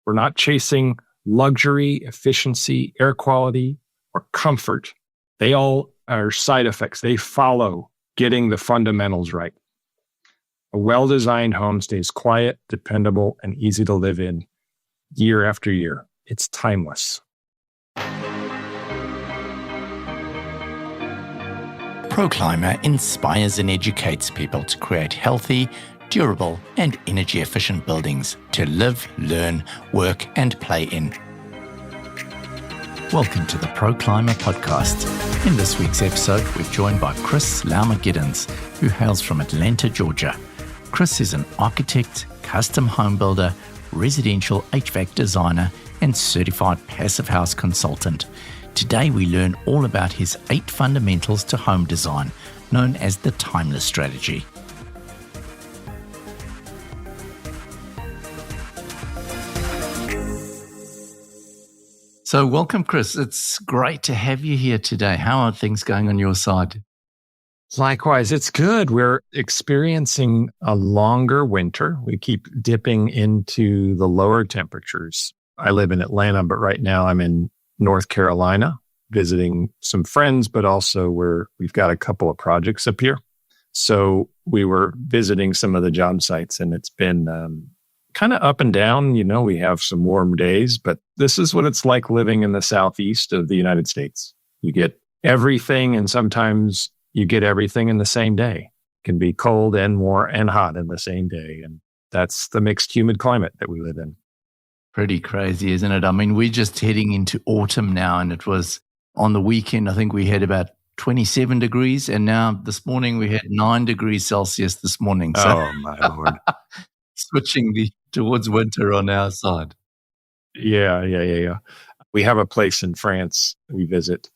We're not chasing luxury, efficiency, air quality, or comfort. They all are side effects. They follow getting the fundamentals right. A well-designed home stays quiet, dependable, and easy to live in year after year. It's timeless. ProClimber inspires and educates people to create healthy, durable, and energy-efficient buildings to live, learn, work, and play in. Welcome to the ProClimber podcast. In this week's episode, we're joined by Chris Laumer-Giddens, who hails from Atlanta, Georgia. Chris is an architect, custom home builder, residential HVAC designer, and certified passive house consultant. Today, we learn all about his 8 fundamentals to home design, known as the Timeless Strategy. So welcome, Chris. It's great to have you here today. How are things going on your side? Likewise, it's good. We're experiencing a longer winter. We keep dipping into the lower temperatures. I live in Atlanta, but right now I'm in North Carolina visiting some friends, but also we've got a couple of projects up here. So we were visiting some of the job sites, and it's been kind of up and down. You know, we have some warm days, but this is what it's like living in the southeast of the United States. You get everything, and sometimes you get everything in the same day. It can be cold and warm and hot in the same day. And that's the mixed humid climate that we live in. Pretty crazy, isn't it? I mean, we're just heading into autumn now, and it was on the weekend, I think we had about 27 degrees, and now this morning we had 9 degrees Celsius this morning. So oh, my Lord. Switching towards winter on our side. Yeah. We have a place in France we visit.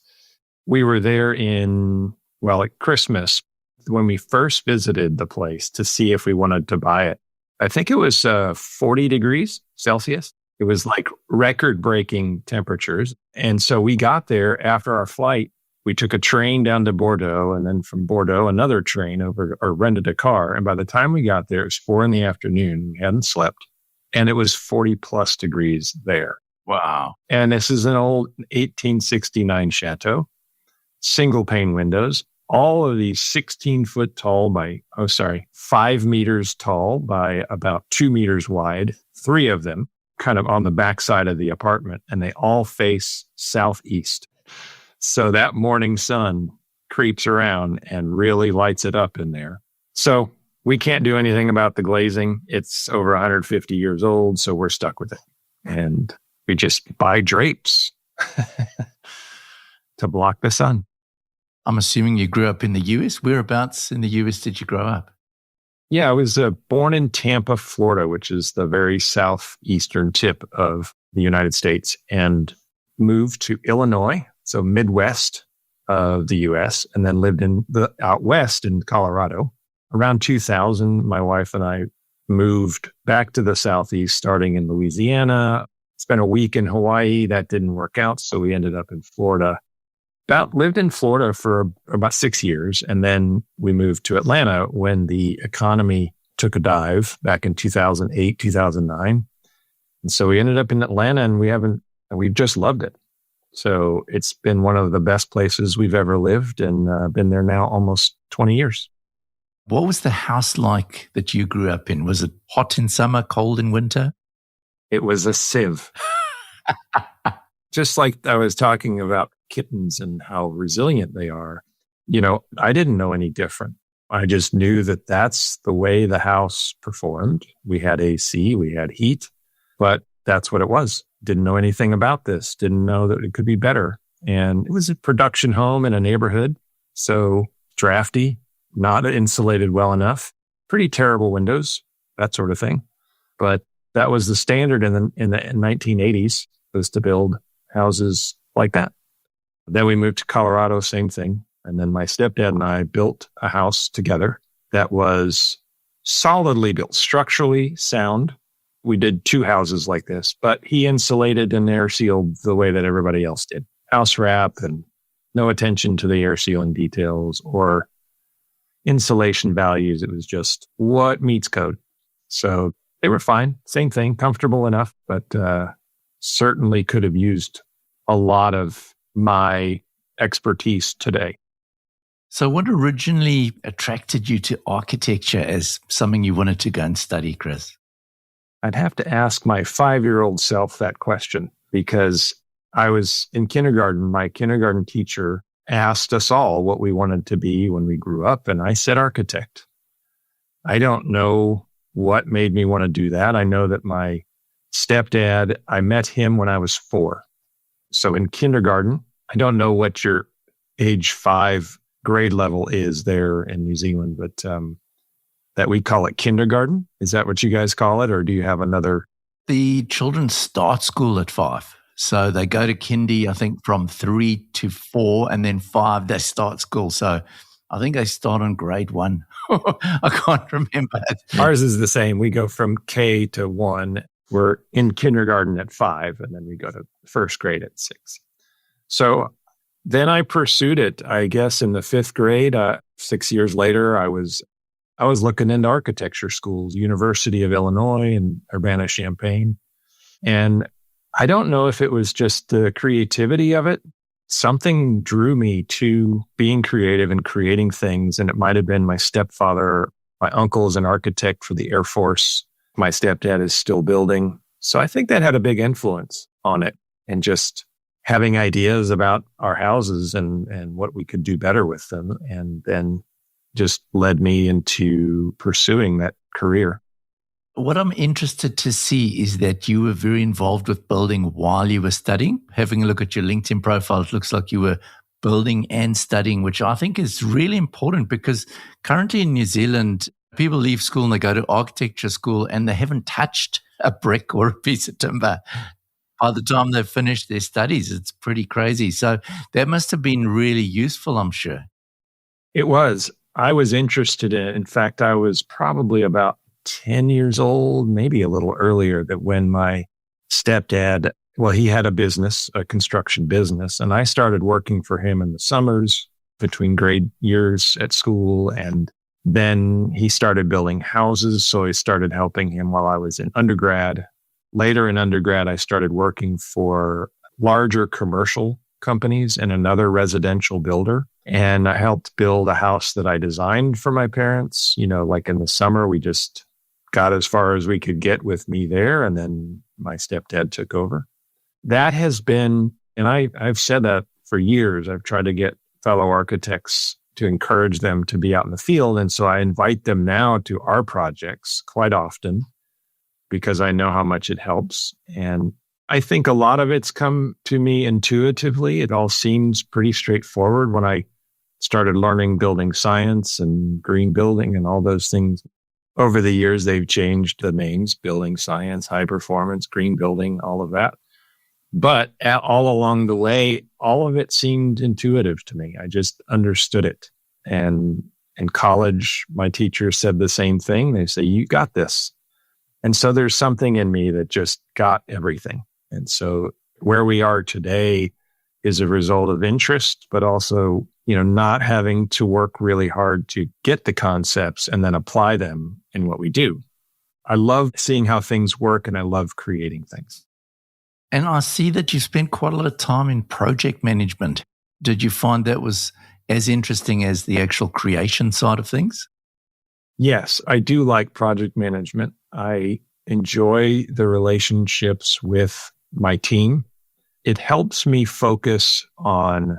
We were there at Christmas, when we first visited the place to see if we wanted to buy it. I think it was 40 degrees Celsius. It was like record-breaking temperatures. And so we got there after our flight. We took a train down to Bordeaux, and then from Bordeaux, another train over, or rented a car. And by the time we got there, it was 4 p.m. We hadn't slept. And it was 40 plus degrees there. Wow. And this is an old 1869 chateau, single pane windows. All of these 16-foot tall 5 meters tall by about 2 meters wide, 3 of them kind of on the backside of the apartment, and they all face southeast. So that morning sun creeps around and really lights it up in there. So we can't do anything about the glazing. It's over 150 years old, so we're stuck with it. And we just buy drapes to block the sun. I'm assuming you grew up in the US. Whereabouts in the US did you grow up? Yeah, I was born in Tampa, Florida, which is the very southeastern tip of the United States, and moved to Illinois, so Midwest of the U.S., and then lived out west in Colorado. Around 2000, my wife and I moved back to the southeast, starting in Louisiana. Spent a week in Hawaii. That didn't work out, so we ended up in Florida. Lived in Florida for about 6 years, and then we moved to Atlanta when the economy took a dive back in 2008, 2009. And so we ended up in Atlanta, and we've just loved it. So it's been one of the best places we've ever lived, and been there now almost 20 years. What was the house like that you grew up in? Was it hot in summer, cold in winter? It was a sieve. Just like I was talking about kittens and how resilient they are. You know, I didn't know any different. I just knew that that's the way the house performed. We had AC, we had heat, but that's what it was. Didn't know anything about this. Didn't know that it could be better. And it was a production home in a neighborhood. So drafty, not insulated well enough, pretty terrible windows, that sort of thing. But that was the standard in the 1980s, was to build houses like that. Then we moved to Colorado, same thing. And then my stepdad and I built a house together that was solidly built, structurally sound. We did 2 houses like this, but he insulated and air sealed the way that everybody else did. House wrap and no attention to the air sealing details or insulation values. It was just what meets code. So They were fine. Same thing, comfortable enough, but certainly could have used a lot of my expertise today. So what originally attracted you to architecture as something you wanted to go and study, Chris? I'd have to ask my 5-year-old self that question, because I was in kindergarten. My kindergarten teacher asked us all what we wanted to be when we grew up, and I said architect. I don't know what made me want to do that. I know that my stepdad, I met him when I was 4. So in kindergarten, I don't know what your age 5 grade level is there in New Zealand, but that we call it kindergarten. Is that what you guys call it? Or do you have another? The children start school at 5. So they go to kindy, I think, from 3 to 4, and then 5, they start school. So I think they start on grade 1. I can't remember. Ours is the same. We go from K to 1. We're in kindergarten at 5, and then we go to first grade at 6. So then I pursued it, I guess, in the 5th grade. 6 years later, I was looking into architecture schools, University of Illinois and Urbana-Champaign. And I don't know if it was just the creativity of it. Something drew me to being creative and creating things. And it might have been my stepfather. My uncle is an architect for the Air Force. My stepdad is still building. So I think that had a big influence on it, and just having ideas about our houses and what we could do better with them. And then just led me into pursuing that career. What I'm interested to see is that you were very involved with building while you were studying. Having a look at your LinkedIn profile, it looks like you were building and studying, which I think is really important, because currently in New Zealand, people leave school and they go to architecture school and they haven't touched a brick or a piece of timber. By the time they've finished their studies, it's pretty crazy. So that must have been really useful, I'm sure. It was. I was interested in fact, I was probably about 10 years old, maybe a little earlier, that when my stepdad, well, he had a business, a construction business, and I started working for him in the summers between grade years at school. And then he started building houses. So I started helping him while I was in undergrad. Later in undergrad, I started working for larger commercial companies and another residential builder. And I helped build a house that I designed for my parents. You know, like in the summer, we just got as far as we could get with me there. And then my stepdad took over. That has been, and I've said that for years. I've tried to get fellow architects to encourage them to be out in the field. And so I invite them now to our projects quite often, because I know how much it helps. And I think a lot of it's come to me intuitively. It all seems pretty straightforward. When I started learning building science and green building and all those things, over the years, they've changed the names: building science, high performance, green building, all of that. But all along the way, all of it seemed intuitive to me. I just understood it. And in college, my teacher said the same thing. They say, you got this. And so there's something in me that just got everything. And so where we are today is a result of interest, but also, not having to work really hard to get the concepts and then apply them in what we do. I love seeing how things work, and I love creating things. And I see that you spent quite a lot of time in project management. Did you find that was as interesting as the actual creation side of things? Yes, I do like project management. I enjoy the relationships with my team. It helps me focus on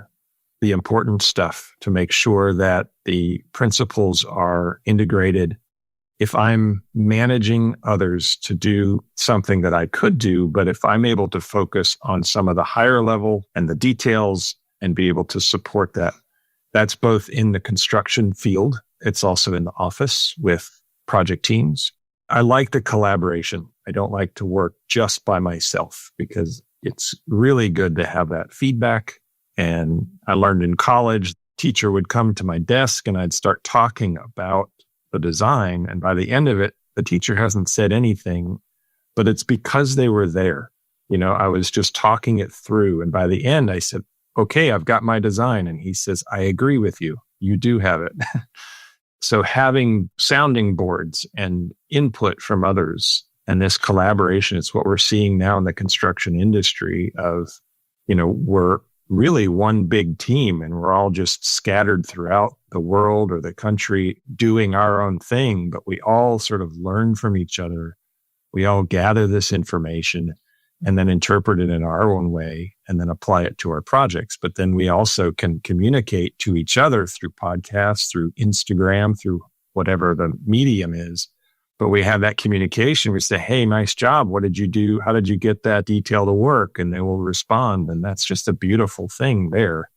the important stuff to make sure that the principles are integrated. If I'm managing others to do something that I could do, but if I'm able to focus on some of the higher level and the details and be able to support that, that's both in the construction field. It's also in the office with project teams. I like the collaboration. I don't like to work just by myself, because it's really good to have that feedback. And I learned in college, the teacher would come to my desk and I'd start talking about the design. And by the end of it, the teacher hasn't said anything, but it's because they were there. I was just talking it through. And by the end, I said, okay, I've got my design. And he says, I agree with you. You do have it. So having sounding boards and input from others And this collaboration, it's what we're seeing now in the construction industry of, we're really one big team and we're all just scattered throughout the world or the country doing our own thing, but we all sort of learn from each other. We all gather this information and then interpret it in our own way and then apply it to our projects. But then we also can communicate to each other through podcasts, through Instagram, through whatever the medium is. But we have that communication. We say, hey, nice job. What did you do? How did you get that detail to work? And they will respond. And that's just a beautiful thing there.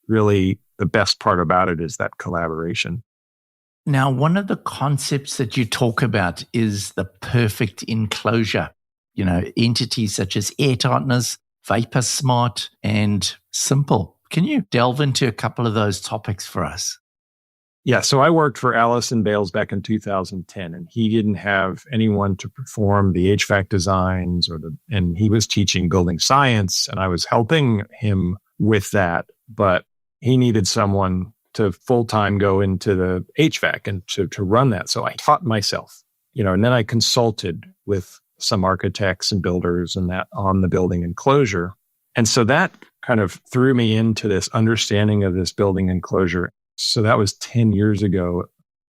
Really, the best part about it is that collaboration. Now, one of the concepts that you talk about is the perfect enclosure. Entities such as airtightness, vapor smart, and simple. Can you delve into a couple of those topics for us? Yeah, so I worked for Allison Bales back in 2010, and he didn't have anyone to perform the HVAC designs and he was teaching building science, and I was helping him with that, but he needed someone to full-time go into the HVAC and to run that. So I taught myself, and then I consulted with some architects and builders and that on the building enclosure. And so that kind of threw me into this understanding of this building enclosure. So that was 10 years ago.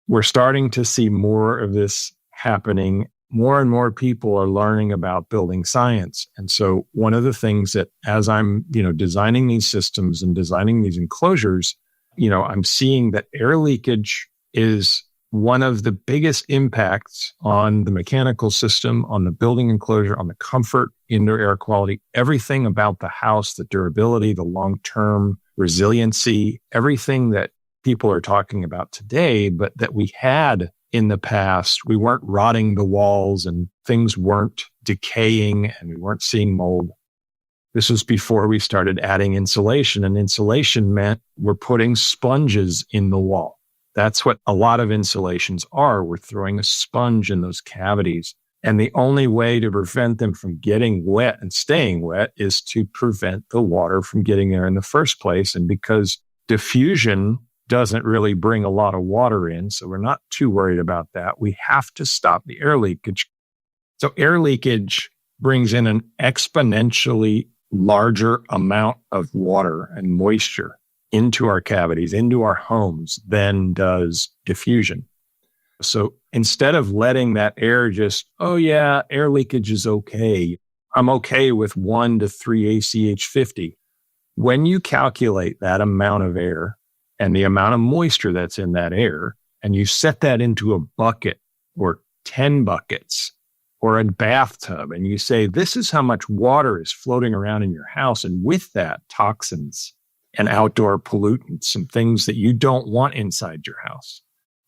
We're starting to see more of this happening. More and more people are learning about building science. And so one of the things that as I'm, designing these systems and designing these enclosures, I'm seeing that air leakage is one of the biggest impacts on the mechanical system, on the building enclosure, on the comfort, indoor air quality, everything about the house, the durability, the long-term resiliency, everything that people are talking about today, but that we had in the past. We weren't rotting the walls and things weren't decaying and we weren't seeing mold. This was before we started adding insulation, and insulation meant we're putting sponges in the wall. That's what a lot of insulations are. We're throwing a sponge in those cavities. And the only way to prevent them from getting wet and staying wet is to prevent the water from getting there in the first place. And because diffusion doesn't really bring a lot of water in, so we're not too worried about that, we have to stop the air leakage. So air leakage brings in an exponentially larger amount of water and moisture into our cavities, into our homes, than does diffusion. So instead of letting that air just, air leakage is okay, I'm okay with 1 to 3 ACH 50. When you calculate that amount of air and the amount of moisture that's in that air, and you set that into a bucket or 10 buckets or a bathtub, and you say, this is how much water is floating around in your house, and with that, toxins and outdoor pollutants and things that you don't want inside your house.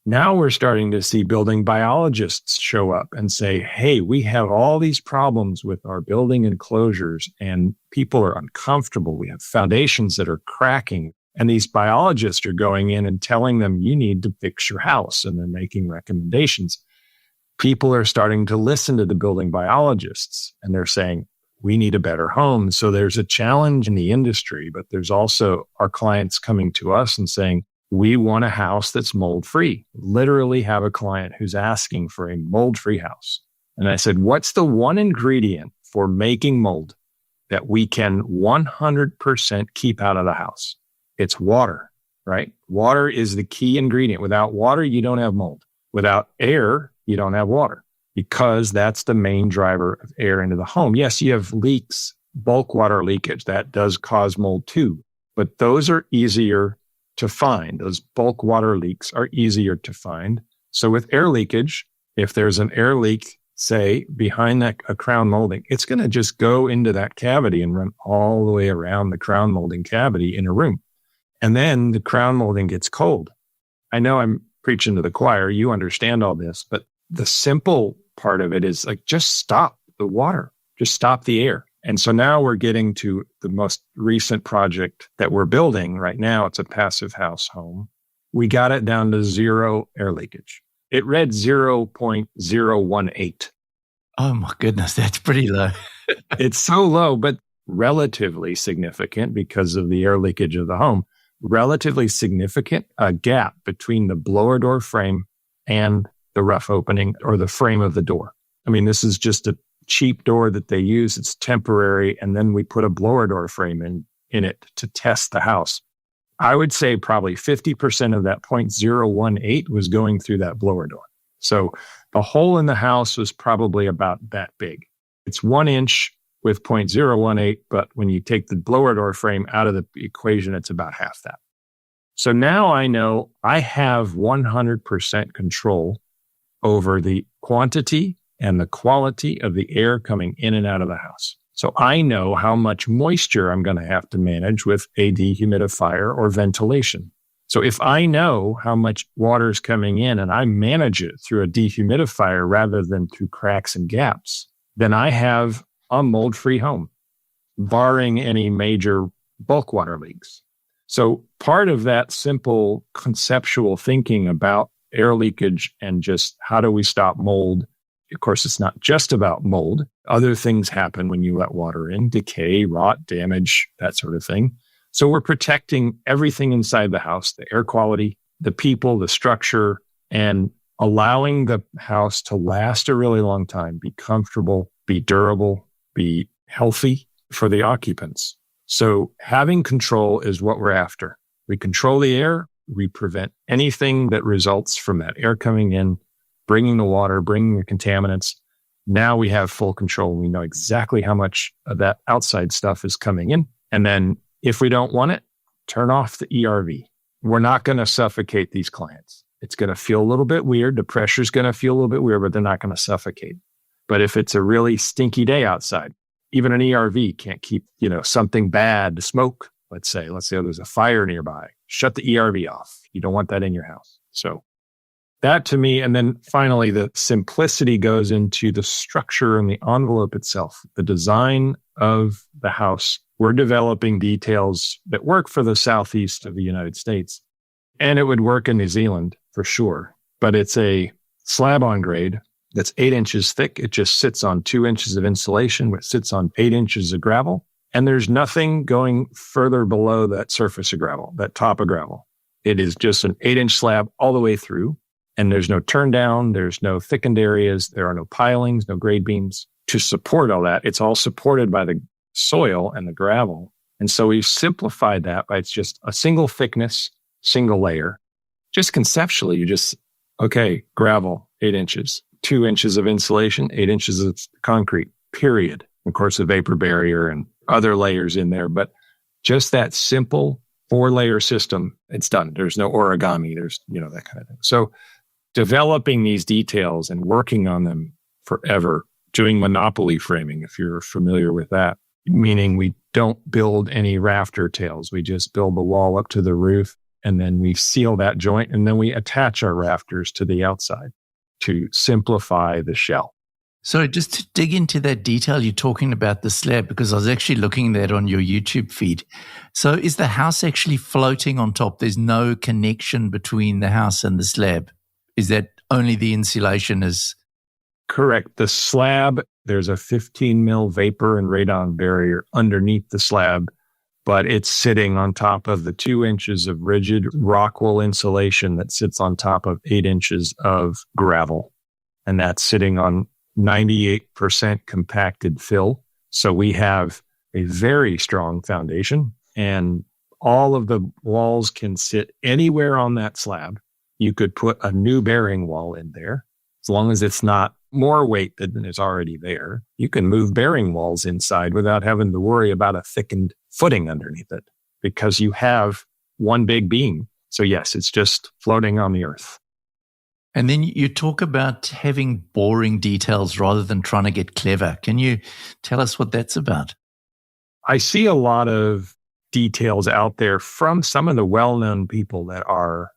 Now we're starting to see building biologists show up and say, hey, we have all these problems with our building enclosures and people are uncomfortable. We have foundations that are cracking. And these biologists are going in and telling them, you need to fix your house. And they're making recommendations. People are starting to listen to the building biologists and they're saying, we need a better home. So there's a challenge in the industry, but there's also our clients coming to us and saying, we want a house that's mold-free. Literally have a client who's asking for a mold-free house. And I said, what's the one ingredient for making mold that we can 100% keep out of the house? It's water, right? Water is the key ingredient. Without water, you don't have mold. Without air, you don't have water, because that's the main driver of air into the home. Yes, you have leaks, bulk water leakage. That does cause mold too, but those are easier to find. Those bulk water leaks are easier to find. So with air leakage, if there's an air leak, say behind that a crown molding, it's going to just go into that cavity and run all the way around the crown molding cavity in a room. And then the crown molding gets cold. I know I'm preaching to the choir. You understand all this, but the simple part of it is like, just stop the water, just stop the air. And so now we're getting to the most recent project that we're building right now. It's a passive house home. We got it down to 0 air leakage. It read 0.018. Oh my goodness, that's pretty low. It's so low, but relatively significant because of the air leakage of the home. Relatively significant, a gap between the blower door frame and the rough opening or the frame of the door. I mean, this is just a cheap door that they use. It's temporary. And then we put a blower door frame in it to test the house. I would say probably 50% of that 0.018 was going through that blower door. So the hole in the house was probably about that big. It's 1 inch with 0.018, but when you take the blower door frame out of the equation, it's about half that. So now I know I have 100% control over the quantity and the quality of the air coming in and out of the house. So I know how much moisture I'm going to have to manage with a dehumidifier or ventilation. So if I know how much water is coming in and I manage it through a dehumidifier rather than through cracks and gaps, then I have a mold-free home, barring any major bulk water leaks. So part of that simple conceptual thinking about air leakage and just how do we stop mold. Of course, it's not just about mold. Other things happen when you let water in, decay, rot, damage, that sort of thing. So we're protecting everything inside the house, the air quality, the people, the structure, and allowing the house to last a really long time, be comfortable, be durable, be healthy for the occupants. So having control is what we're after. We control the air. We prevent anything that results from that air coming in, bringing the water, bringing the contaminants. Now we have full control. We know exactly how much of that outside stuff is coming in. And then if we don't want it, turn off the ERV. We're not going to suffocate these clients. It's going to feel a little bit weird. The pressure's going to feel a little bit weird, but they're not going to suffocate. But if it's a really stinky day outside, even an ERV can't keep, something bad, smoke, let's say there's a fire nearby, shut the ERV off. You don't want that in your house. So that to me, and then finally, the simplicity goes into the structure and the envelope itself, the design of the house. We're developing details that work for the southeast of the United States, and it would work in New Zealand for sure. But it's a slab on grade that's 8 inches thick. It just sits on 2 inches of insulation, which sits on 8 inches of gravel. And there's nothing going further below that surface of gravel, that top of gravel. It is just an 8-inch slab all the way through. And there's no turn down. There's no thickened areas. There are no pilings, no grade beams to support all that. It's all supported by the soil and the gravel. And so we've simplified that by it's just a single thickness, single layer. Just conceptually, gravel, 8 inches, 2 inches of insulation, 8 inches of concrete, period. Of course, a vapor barrier and other layers in there. But just that simple 4-layer system, it's done. There's no origami. There's, that kind of thing. So developing these details and working on them forever, doing monopoly framing, if you're familiar with that, meaning we don't build any rafter tails. We just build the wall up to the roof, and then we seal that joint, and then we attach our rafters to the outside to simplify the shell. So just to dig into that detail, you're talking about the slab, because I was actually looking at that on your YouTube feed. So is the house actually floating on top? There's no connection between the house and the slab? Is that only the insulation is? Correct. The slab, there's a 15 mil vapor and radon barrier underneath the slab, but it's sitting on top of the 2 inches of rigid rock wool insulation that sits on top of 8 inches of gravel. And that's sitting on 98% compacted fill. So we have a very strong foundation, and all of the walls can sit anywhere on that slab. You could put a new bearing wall in there. As long as it's not more weight than is already there, you can move bearing walls inside without having to worry about a thickened footing underneath it, because you have one big beam. So yes, it's just floating on the earth. And then you talk about having boring details rather than trying to get clever. Can you tell us what that's about? I see a lot of details out there from some of the well-known people that are,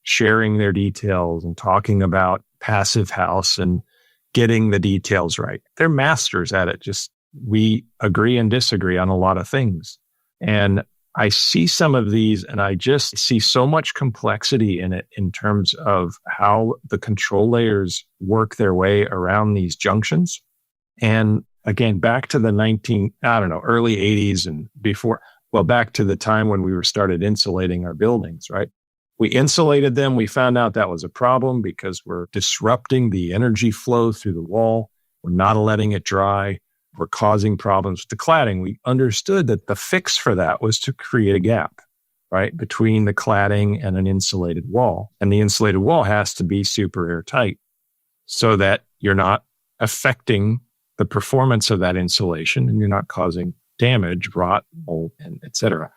sharing their details and talking about passive house and getting the details right. They're masters at it. Just we agree and disagree on a lot of things. And I see some of these and I just see so much complexity in it in terms of how the control layers work their way around these junctions. And again, back to the early 80s and before, back to the time when we started insulating our buildings, right? We insulated them. We found out that was a problem because we're disrupting the energy flow through the wall. We're not letting it dry. We're causing problems with the cladding. We understood that the fix for that was to create a gap, right, between the cladding and an insulated wall. And the insulated wall has to be super airtight so that you're not affecting the performance of that insulation and you're not causing damage, rot, mold, and et cetera.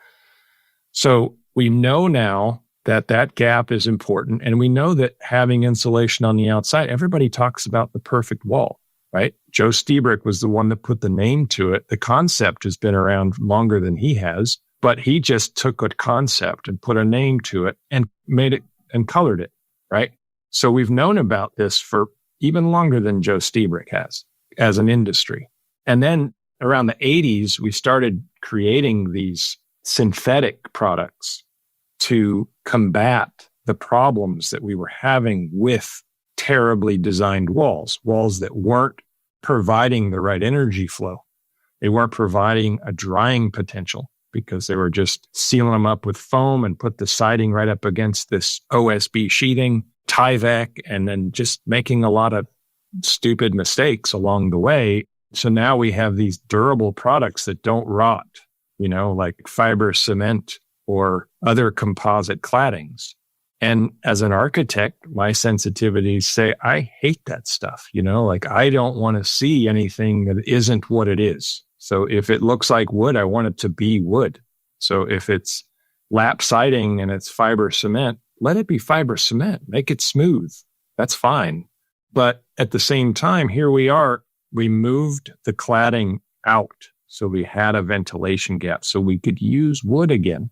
So we know now that that gap is important. And we know that having insulation on the outside, everybody talks about the perfect wall, right? Joe Stiebrick was the one that put the name to it. The concept has been around longer than he has, but he just took a concept and put a name to it and made it and colored it, right? So we've known about this for even longer than Joe Stiebrick has as an industry. And then around the 80s, we started creating these synthetic products to combat the problems that we were having with terribly designed walls that weren't providing the right energy flow. They weren't providing a drying potential because they were just sealing them up with foam and put the siding right up against this OSB sheathing, Tyvek, and then just making a lot of stupid mistakes along the way. So now we have these durable products that don't rot, like fiber cement or other composite claddings. And as an architect, my sensitivities say, I hate that stuff. I don't want to see anything that isn't what it is. So if it looks like wood, I want it to be wood. So if it's lap siding and it's fiber cement, let it be fiber cement. Make it smooth. That's fine. But at the same time, here we are, we moved the cladding out. So we had a ventilation gap so we could use wood again.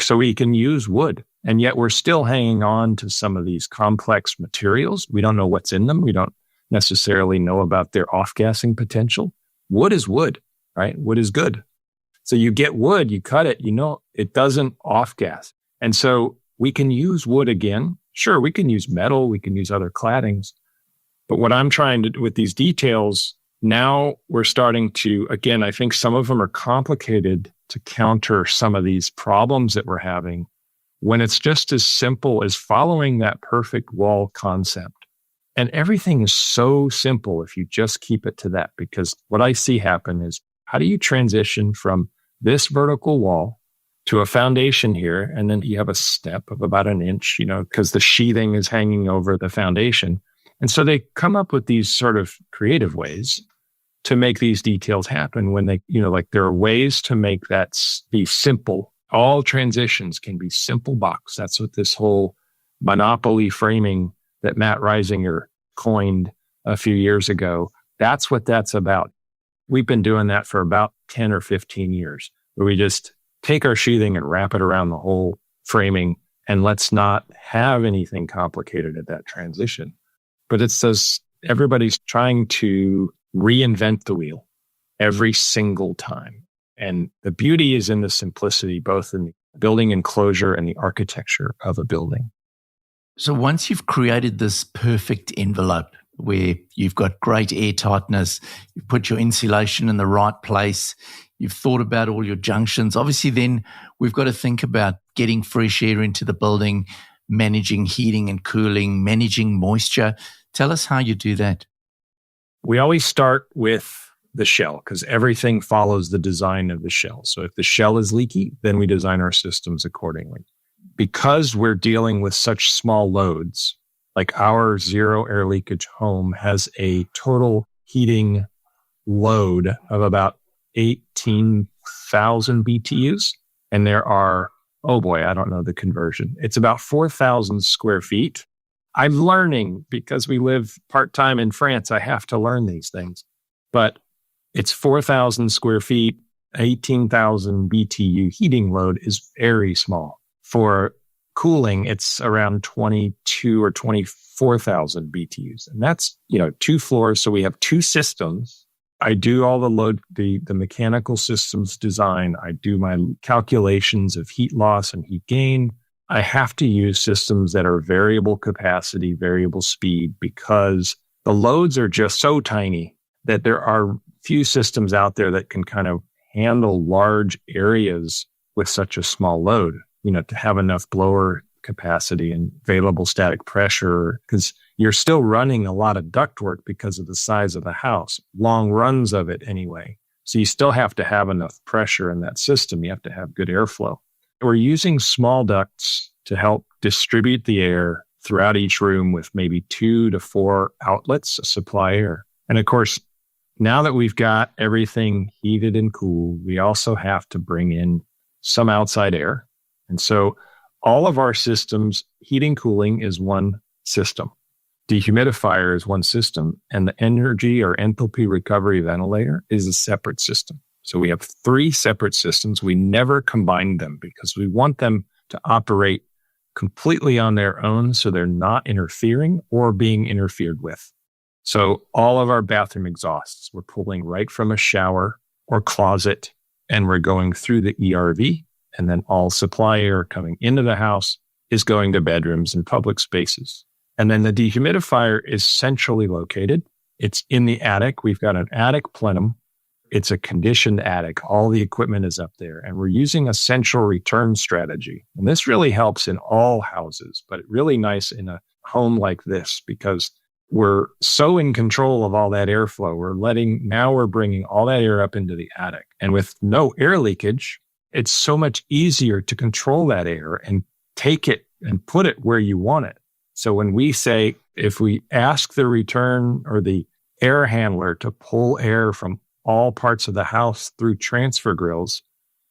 So we can use wood. And yet we're still hanging on to some of these complex materials. We don't know what's in them. We don't necessarily know about their off-gassing potential. Wood is wood, right? Wood is good. So you get wood, you cut it, it doesn't off-gas. And so we can use wood again. Sure, we can use metal. We can use other claddings. But what I'm trying to do with these details, now we're starting to, again, I think some of them are complicated to counter some of these problems that we're having when it's just as simple as following that perfect wall concept. And everything is so simple if you just keep it to that, because what I see happen is, how do you transition from this vertical wall to a foundation here? And then you have a step of about an inch, because the sheathing is hanging over the foundation. And so they come up with these sort of creative ways to make these details happen when they, there are ways to make that be simple. All transitions can be simple box. That's what this whole monopoly framing that Matt Reisinger coined a few years ago. That's what that's about. We've been doing that for about 10 or 15 years, where we just take our sheathing and wrap it around the whole framing, and let's not have anything complicated at that transition. But it's those, everybody's trying to reinvent the wheel every single time. And the beauty is in the simplicity, both in the building enclosure and the architecture of a building. So once you've created this perfect envelope where you've got great air tightness, you've put your insulation in the right place, you've thought about all your junctions, obviously then we've got to think about getting fresh air into the building, managing heating and cooling, managing moisture. Tell us how you do that. We always start with the shell because everything follows the design of the shell. So if the shell is leaky, then we design our systems accordingly. Because we're dealing with such small loads, like our zero air leakage home has a total heating load of about 18,000 BTUs. And there are, oh boy, I don't know the conversion. It's about 4,000 square feet. I'm learning because we live part-time in France. I have to learn these things. But it's 4,000 square feet, 18,000 BTU heating load is very small. For cooling, it's around 22 or 24,000 BTUs. And that's, 2 floors. So we have 2 systems. I do all the load, the mechanical systems design. I do my calculations of heat loss and heat gain. I have to use systems that are variable capacity, variable speed, because the loads are just so tiny that there are few systems out there that can kind of handle large areas with such a small load, to have enough blower capacity and available static pressure, because you're still running a lot of ductwork because of the size of the house, long runs of it anyway. So you still have to have enough pressure in that system. You have to have good airflow. We're using small ducts to help distribute the air throughout each room with maybe 2 to 4 outlets, supply air. And of course, now that we've got everything heated and cooled, we also have to bring in some outside air. And so all of our systems, heating, cooling is one system. Dehumidifier is one system, and the energy or enthalpy recovery ventilator is a separate system. So we have 3 separate systems. We never combine them because we want them to operate completely on their own so they're not interfering or being interfered with. So all of our bathroom exhausts, we're pulling right from a shower or closet, and we're going through the ERV, and then all supply air coming into the house is going to bedrooms and public spaces. And then the dehumidifier is centrally located. It's in the attic. We've got an attic plenum. It's a conditioned attic. All the equipment is up there, and we're using a central return strategy. And this really helps in all houses, but really nice in a home like this because we're so in control of all that airflow. Now we're bringing all that air up into the attic. And with no air leakage, it's so much easier to control that air and take it and put it where you want it. So when we say, if we ask the return or the air handler to pull air from all parts of the house through transfer grills,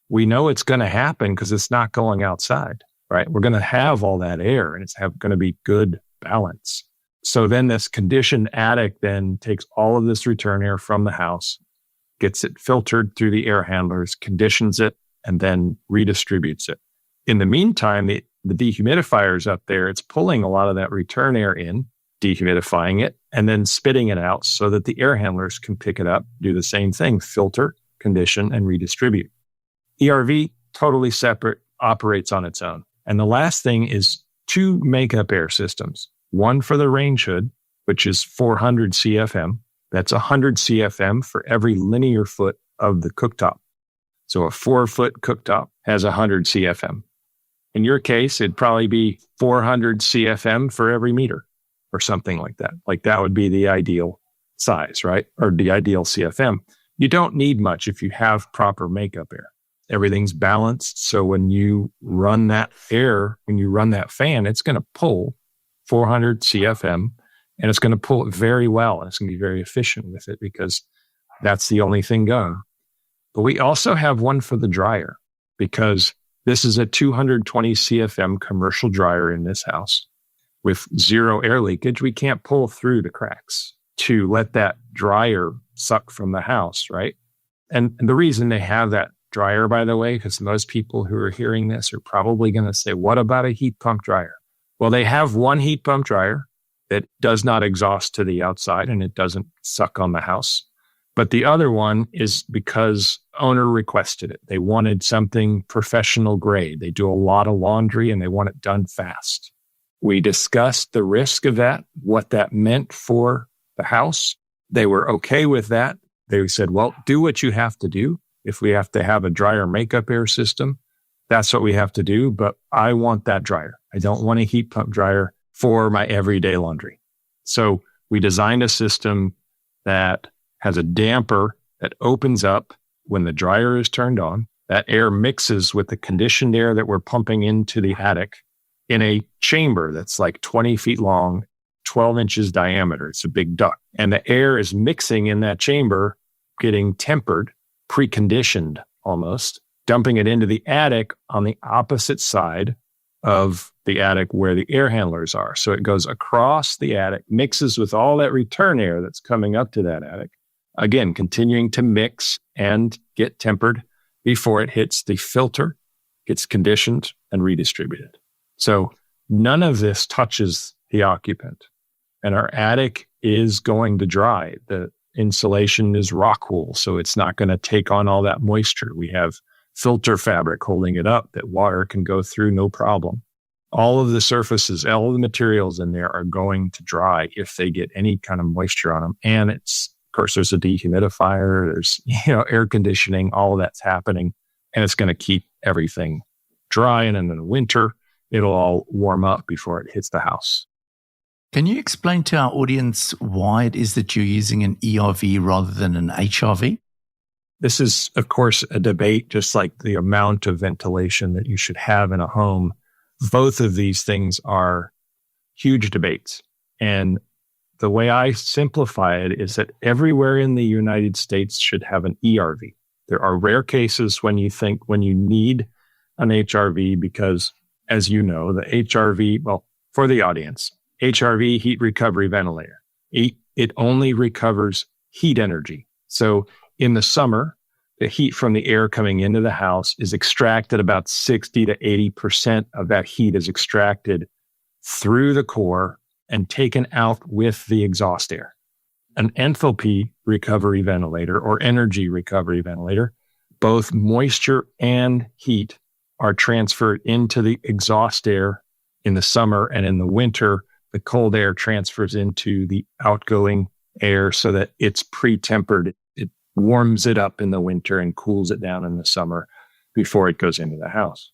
we know it's going to happen because it's not going outside, right? We're going to have all that air and it's going to be good balance. So then this conditioned attic then takes all of this return air from the house, gets it filtered through the air handlers, conditions it, and then redistributes it. In the meantime, the dehumidifier is up there. It's pulling a lot of that return air in, dehumidifying it, and then spitting it out so that the air handlers can pick it up, do the same thing, filter, condition, and redistribute. ERV, totally separate, operates on its own. And the last thing is 2 makeup air systems. One for the range hood, which is 400 CFM. That's 100 CFM for every linear foot of the cooktop. So a 4-foot cooktop has 100 CFM. In your case, it'd probably be 400 CFM for every meter or something like that. Like that would be the ideal size, right? Or the ideal CFM. You don't need much if you have proper makeup air. Everything's balanced. So when you run that air, when you run that fan, it's going to pull 400 CFM and it's going to pull it very well. And it's going to be very efficient with it because that's the only thing going. But we also have one for the dryer because this is a 220 CFM commercial dryer in this house with 0 air leakage. We can't pull through the cracks to let that dryer suck from the house, right? And the reason they have that dryer, by the way, because most people who are hearing this are probably going to say, what about a heat pump dryer? Well, they have one heat pump dryer that does not exhaust to the outside and it doesn't suck on the house. But the other one is because owner requested it. They wanted something professional grade. They do a lot of laundry and they want it done fast. We discussed the risk of that, what that meant for the house. They were okay with that. They said, well, do what you have to do. If we have to have a dryer makeup air system, that's what we have to do. But I want that dryer. I don't want a heat pump dryer for my everyday laundry. So we designed a system that has a damper that opens up when the dryer is turned on. That air mixes with the conditioned air that we're pumping into the attic in a chamber that's like 20 feet long, 12 inches diameter. It's a big duct. And the air is mixing in that chamber, getting tempered, preconditioned almost, dumping it into the attic on the opposite side of the attic where the air handlers are. So it goes across the attic, mixes with all that return air that's coming up to that attic. Again, continuing to mix and get tempered before it hits the filter, gets conditioned and redistributed. So none of this touches the occupant. And our attic is going to dry. The insulation is rock wool, so it's not going to take on all that moisture. We have filter fabric holding it up that water can go through no problem. All of the surfaces, all of the materials in there are going to dry if they get any kind of moisture on them. And of course, there's a dehumidifier, there's air conditioning, all of that's happening, and it's going to keep everything dry. And in the winter, it'll all warm up before it hits the house. Can you explain to our audience why it is that you're using an ERV rather than an HRV? This is, of course, a debate, just like the amount of ventilation that you should have in a home. Both of these things are huge debates. And the way I simplify it is that everywhere in the United States should have an ERV. There are rare cases when you need an HRV because, as you know, the HRV, well, for the audience, HRV, heat recovery ventilator, it only recovers heat energy. So in the summer, the heat from the air coming into the house is extracted. About 60 to 80% of that heat is extracted through the core and taken out with the exhaust air. An enthalpy recovery ventilator or energy recovery ventilator, both moisture and heat are transferred into the exhaust air in the summer, and in the winter, the cold air transfers into the outgoing air so that it's pre-tempered. It warms it up in the winter and cools it down in the summer before it goes into the house.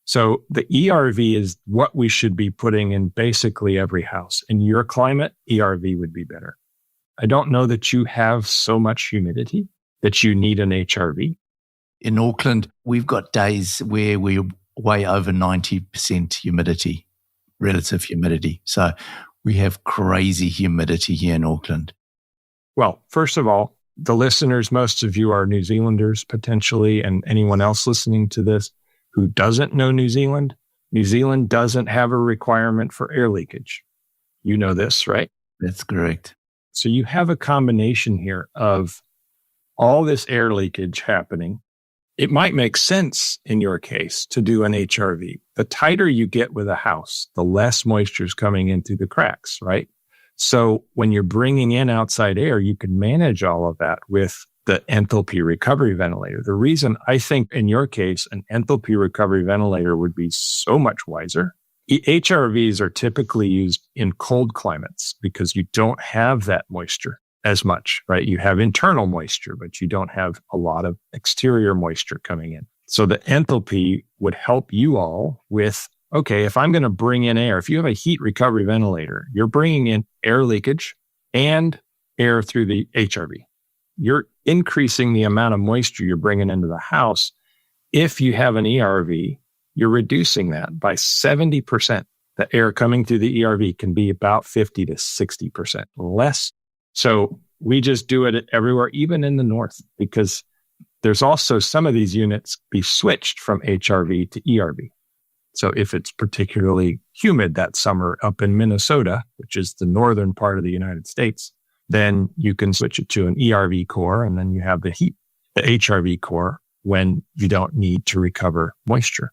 So the ERV is what we should be putting in basically every house. In your climate, ERV would be better. I don't know that you have so much humidity that you need an HRV. In Auckland, we've got days where we're way over 90% humidity, relative humidity. So we have crazy humidity here in Auckland. Well, first of all, the listeners, most of you are New Zealanders potentially, and anyone else listening to this who doesn't know New Zealand doesn't have a requirement for air leakage. You know this, right? That's correct. So you have a combination here of all this air leakage happening. It might make sense in your case to do an HRV. The tighter you get with a house, the less moisture is coming in through the cracks, right? So when you're bringing in outside air, you can manage all of that with the enthalpy recovery ventilator. The reason I think in your case, an enthalpy recovery ventilator would be so much wiser. HRVs are typically used in cold climates because you don't have that moisture as much, right? You have internal moisture, but you don't have a lot of exterior moisture coming in. So the enthalpy would help you all with, okay, if I'm going to bring in air, if you have a heat recovery ventilator, you're bringing in air leakage and air through the HRV. You're increasing the amount of moisture you're bringing into the house. If you have an ERV, you're reducing that by 70%. The air coming through the ERV can be about 50 to 60% less. So we just do it everywhere, even in the north, because there's also some of these units be switched from HRV to ERV. So if it's particularly humid that summer up in Minnesota, which is the northern part of the United States, then you can switch it to an ERV core, and then you have the HRV core when you don't need to recover moisture.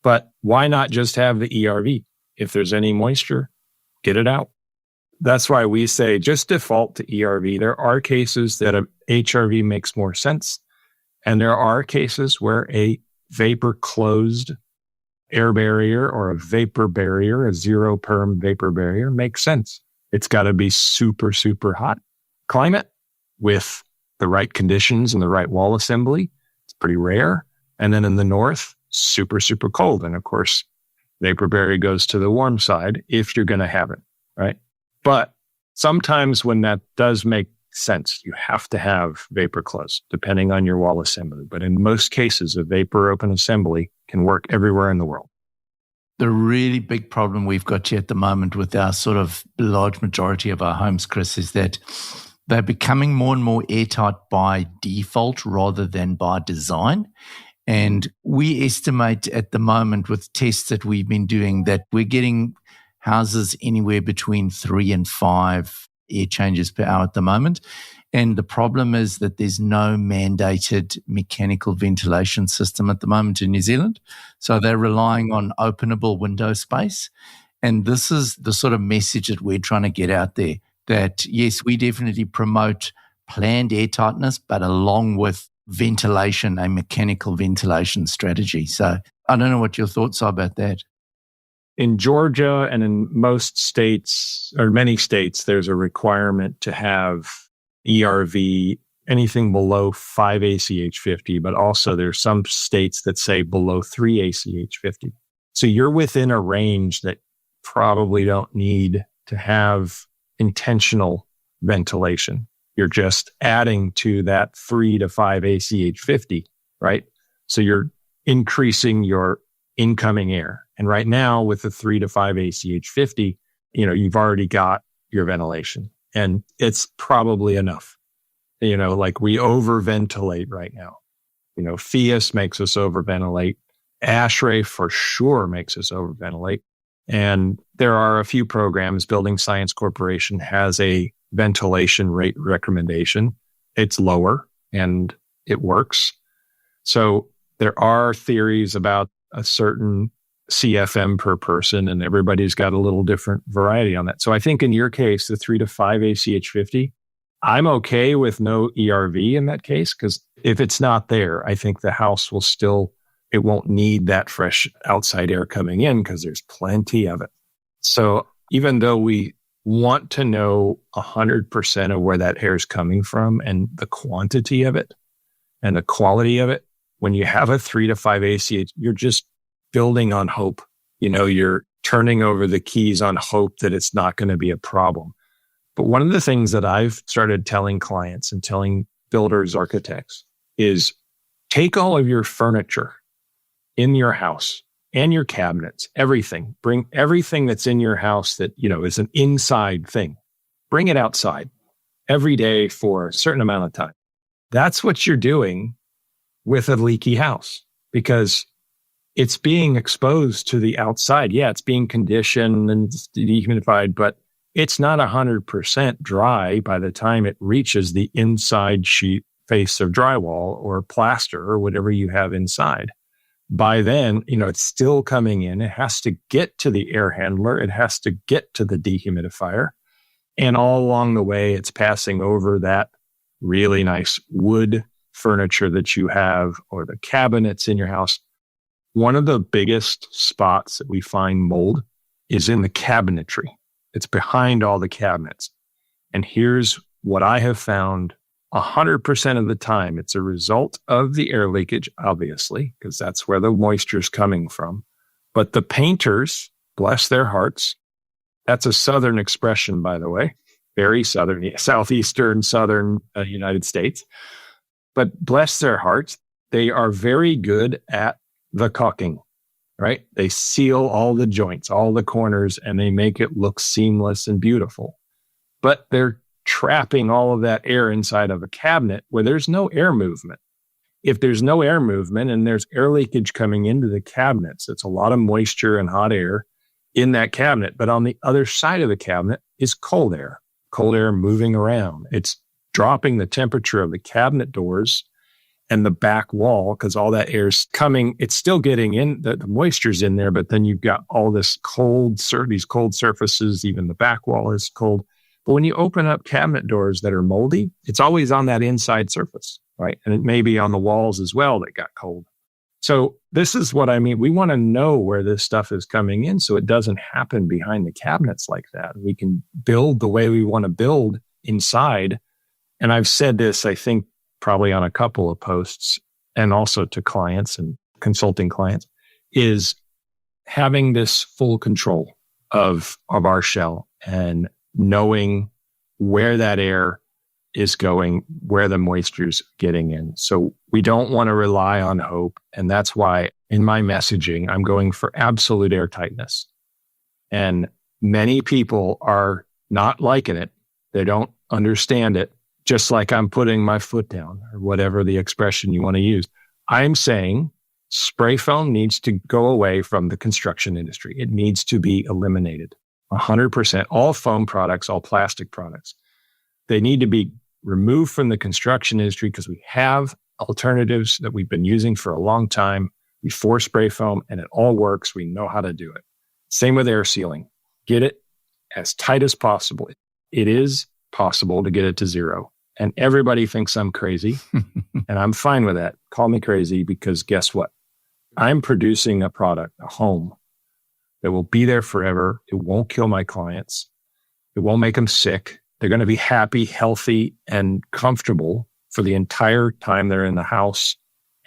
But why not just have the ERV? If there's any moisture, get it out. That's why we say just default to ERV. There are cases that a HRV makes more sense. And there are cases where a vapor closed air barrier or a vapor barrier, a zero perm vapor barrier makes sense. It's got to be super, super hot climate with the right conditions and the right wall assembly. It's pretty rare. And then in the north, super, super cold. And of course, vapor barrier goes to the warm side if you're going to have it, right? But sometimes when that does make sense, you have to have vapor close, depending on your wall assembly. But in most cases, a vapor open assembly can work everywhere in the world. The really big problem we've got here at the moment with our sort of large majority of our homes, Chris, is that they're becoming more and more airtight by default rather than by design. And we estimate at the moment with tests that we've been doing that we're getting houses anywhere between 3 and 5 air changes per hour at the moment. And the problem is that there's no mandated mechanical ventilation system at the moment in New Zealand. So they're relying on openable window space. And this is the sort of message that we're trying to get out there, that yes, we definitely promote planned air tightness, but along with ventilation, a mechanical ventilation strategy. So I don't know what your thoughts are about that. In Georgia and in most states, or many states, there's a requirement to have ERV, anything below 5 ACH 50, but also there's some states that say below 3 ACH 50. So you're within a range that probably don't need to have intentional ventilation. You're just adding to that 3 to 5 ACH 50, right? So you're increasing your incoming air. And right now with the 3 to 5 ACH 50, you've already got your ventilation and it's probably enough. Like we overventilate right now. FIAS makes us overventilate. ASHRAE for sure makes us overventilate. And there are a few programs. Building Science Corporation has a ventilation rate recommendation. It's lower and it works. So there are theories about a certain CFM per person, and everybody's got a little different variety on that. So I think in your case, the 3 to 5 ACH 50, I'm okay with no ERV in that case, because if it's not there, I think the house it won't need that fresh outside air coming in because there's plenty of it. So even though we want to know 100% of where that air is coming from and the quantity of it and the quality of it, when you have a 3 to 5 ACH, you're just building on hope. You're turning over the keys on hope that it's not going to be a problem. But one of the things that I've started telling clients and telling builders, architects, is take all of your furniture in your house and your cabinets, everything. Bring everything that's in your house that, is an inside thing. Bring it outside every day for a certain amount of time. That's what you're doing with a leaky house, because it's being exposed to the outside. Yeah, it's being conditioned and dehumidified, but it's not 100% dry by the time it reaches the inside sheet face of drywall or plaster or whatever you have inside. By then, it's still coming in. It has to get to the air handler. It has to get to the dehumidifier. And all along the way, it's passing over that really nice wood furniture that you have or the cabinets in your house. One of the biggest spots that we find mold is in the cabinetry. It's behind all the cabinets. And here's what I have found 100% of the time. It's a result of the air leakage, obviously, because that's where the moisture is coming from. But the painters, bless their hearts, that's a Southern expression, by the way, very Southern, Southeastern, Southern United States. But bless their hearts, they are very good at the caulking, right? They seal all the joints, all the corners, and they make it look seamless and beautiful. But they're trapping all of that air inside of a cabinet where there's no air movement. If there's no air movement and there's air leakage coming into the cabinets, it's a lot of moisture and hot air in that cabinet. But on the other side of the cabinet is cold air moving around. It's dropping the temperature of the cabinet doors and the back wall, because all that air's coming. It's still getting in, the moisture's in there, but then you've got all this these cold surfaces, even the back wall is cold. But when you open up cabinet doors that are moldy, it's always on that inside surface, right? And it may be on the walls as well that got cold. So this is what I mean. We want to know where this stuff is coming in so it doesn't happen behind the cabinets like that. We can build the way we want to build inside. And I've said this, I think, probably on a couple of posts and also to clients and consulting clients, is having this full control of our shell and knowing where that air is going, where the moisture's getting in. So we don't want to rely on hope. And that's why in my messaging, I'm going for absolute airtightness. And many people are not liking it. They don't understand it. Just like I'm putting my foot down or whatever the expression you want to use. I'm saying spray foam needs to go away from the construction industry. It needs to be eliminated. 100%. All foam products, all plastic products, they need to be removed from the construction industry because we have alternatives that we've been using for a long time before spray foam, and it all works. We know how to do it. Same with air sealing. Get it as tight as possible. It is possible to get it to zero. And everybody thinks I'm crazy, and I'm fine with that. Call me crazy, because guess what? I'm producing a product, a home, that will be there forever. It won't kill my clients. It won't make them sick. They're going to be happy, healthy, and comfortable for the entire time they're in the house.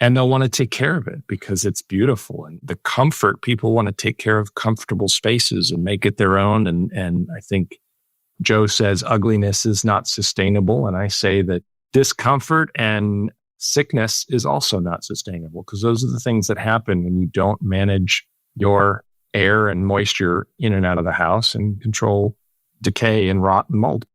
And they'll want to take care of it because it's beautiful. And the comfort, people want to take care of comfortable spaces and make it their own. And I think Joe says ugliness is not sustainable. And I say that discomfort and sickness is also not sustainable, because those are the things that happen when you don't manage your air and moisture in and out of the house and control decay and rot and mold.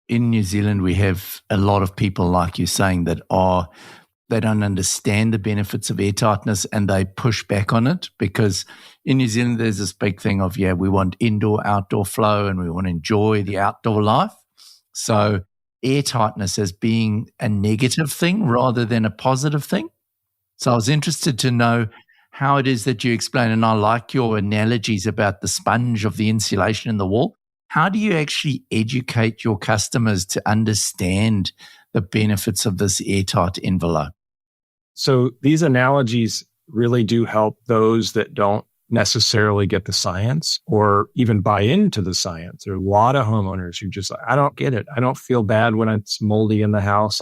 In New Zealand, we have a lot of people, like you're saying, they don't understand the benefits of airtightness and they push back on it, because in New Zealand, there's this big thing of, we want indoor-outdoor flow and we want to enjoy the outdoor life. So airtightness as being a negative thing rather than a positive thing. So I was interested to know how it is that you explain, and I like your analogies about the sponge of the insulation in the wall. How do you actually educate your customers to understand the benefits of this airtight envelope? So these analogies really do help those that don't necessarily get the science or even buy into the science. There are a lot of homeowners who just, I don't get it. I don't feel bad when it's moldy in the house.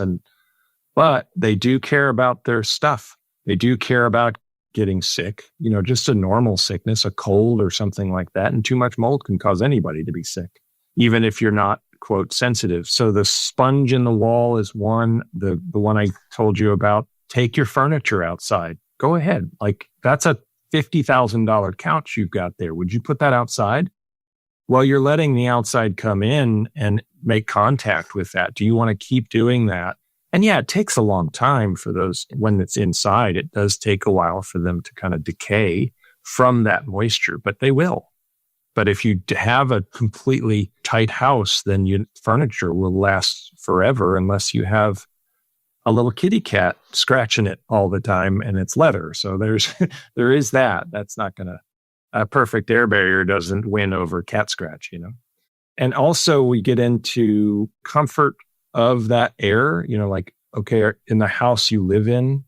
But they do care about their stuff. They do care about getting sick, just a normal sickness, a cold or something like that. And too much mold can cause anybody to be sick, even if you're not, quote, sensitive. So the sponge in the wall is one. The one I told you about, take your furniture outside. Go ahead. Like, that's a $50,000 couch you've got there. Would you put that outside? Well, you're letting the outside come in and make contact with that. Do you want to keep doing that? And it takes a long time for those. When it's inside, it does take a while for them to kind of decay from that moisture, but they will. But if you have a completely tight house, then your furniture will last forever unless you have a little kitty cat scratching it all the time and it's leather. So there is that. That's not going to, a perfect air barrier doesn't win over cat scratch, And also we get into comfort of that air, like, okay, in the house you live in,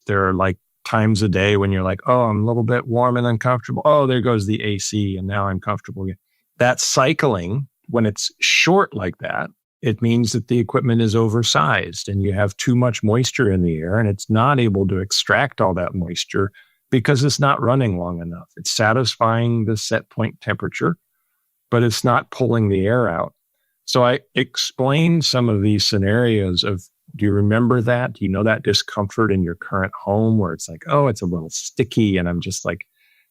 there are like times a day when you're like, oh, I'm a little bit warm and uncomfortable. Oh, there goes the AC and now I'm comfortable again. That cycling, when it's short like that, it means that the equipment is oversized and you have too much moisture in the air and it's not able to extract all that moisture because it's not running long enough. It's satisfying the set point temperature, but it's not pulling the air out. So I explained some of these scenarios of, do you remember that? Do you know that discomfort in your current home where it's like, oh, it's a little sticky. And I'm just like,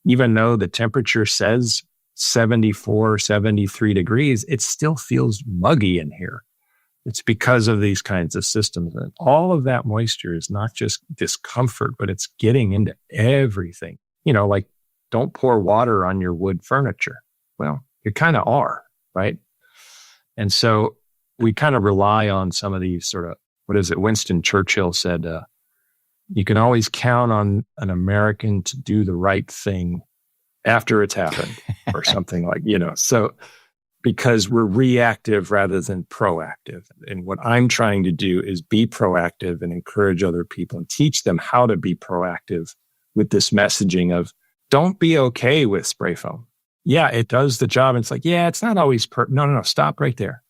even though the temperature says 74, 73 degrees, it still feels muggy in here. It's because of these kinds of systems. And all of that moisture is not just discomfort, but it's getting into everything. Like, don't pour water on your wood furniture. Well, you kind of are, right? And so we kind of rely on some of these sort of, Winston Churchill said, you can always count on an American to do the right thing after it's happened or something like, so because we're reactive rather than proactive. And what I'm trying to do is be proactive and encourage other people and teach them how to be proactive with this messaging of, don't be okay with spray foam. Yeah, it does the job. And it's like, it's not always No, stop right there.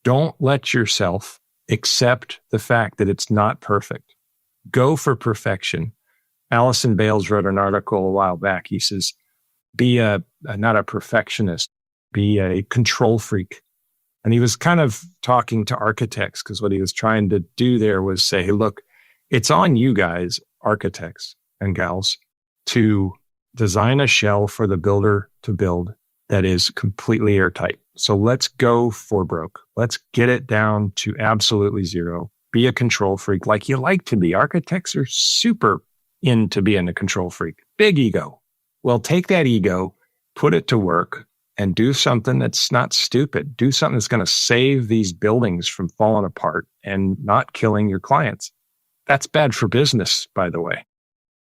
Don't let yourself accept the fact that it's not perfect. Go for perfection. Allison Bales wrote an article a while back. He says, be not a perfectionist, be a control freak. And he was kind of talking to architects, because what he was trying to do there was say, hey, look, it's on you guys, architects and gals, to design a shell for the builder to build that is completely airtight. So let's go for broke. Let's get it down to absolutely zero. Be a control freak like you like to be. Architects are super into being a control freak. Big ego. Well, take that ego, put it to work, and do something that's not stupid. Do something that's going to save these buildings from falling apart and not killing your clients. That's bad for business, by the way.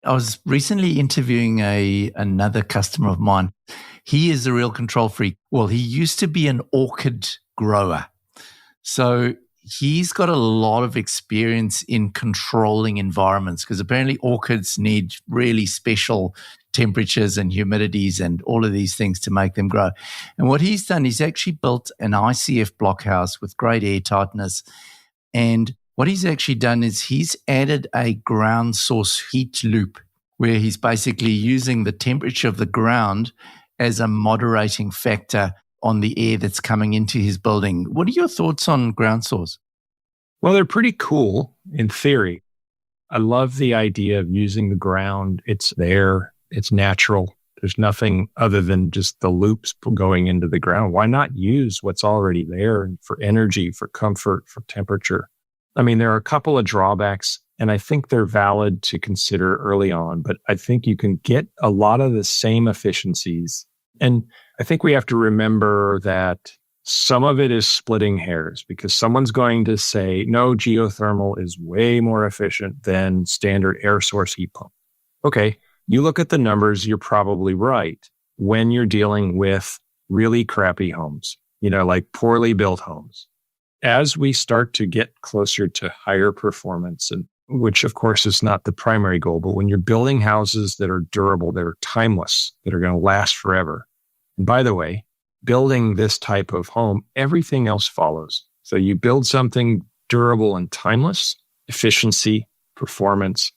I was recently interviewing another customer of mine. He is a real control freak. Well, he used to be an orchid grower. So he's got a lot of experience in controlling environments, because apparently orchids need really special temperatures and humidities and all of these things to make them grow. And what he's done, he's actually built an ICF blockhouse with great air tightness. And What he's actually done is he's added a ground source heat loop where he's basically using the temperature of the ground as a moderating factor on the air that's coming into his building. What are your thoughts on ground source? Well, they're pretty cool in theory. I love the idea of using the ground. It's there. It's natural. There's nothing other than just the loops going into the ground. Why not use what's already there for energy, for comfort, for temperature? I mean, there are a couple of drawbacks, and I think they're valid to consider early on, but I think you can get a lot of the same efficiencies. And I think we have to remember that some of it is splitting hairs because someone's going to say, no, geothermal is way more efficient than standard air source heat pump. Okay, you look at the numbers, you're probably right when you're dealing with really crappy homes, like poorly built homes. As we start to get closer to higher performance, and which of course is not the primary goal, but when you're building houses that are durable, that are timeless, that are going to last forever. And by the way, building this type of home, everything else follows. So you build something durable and timeless, efficiency, performance,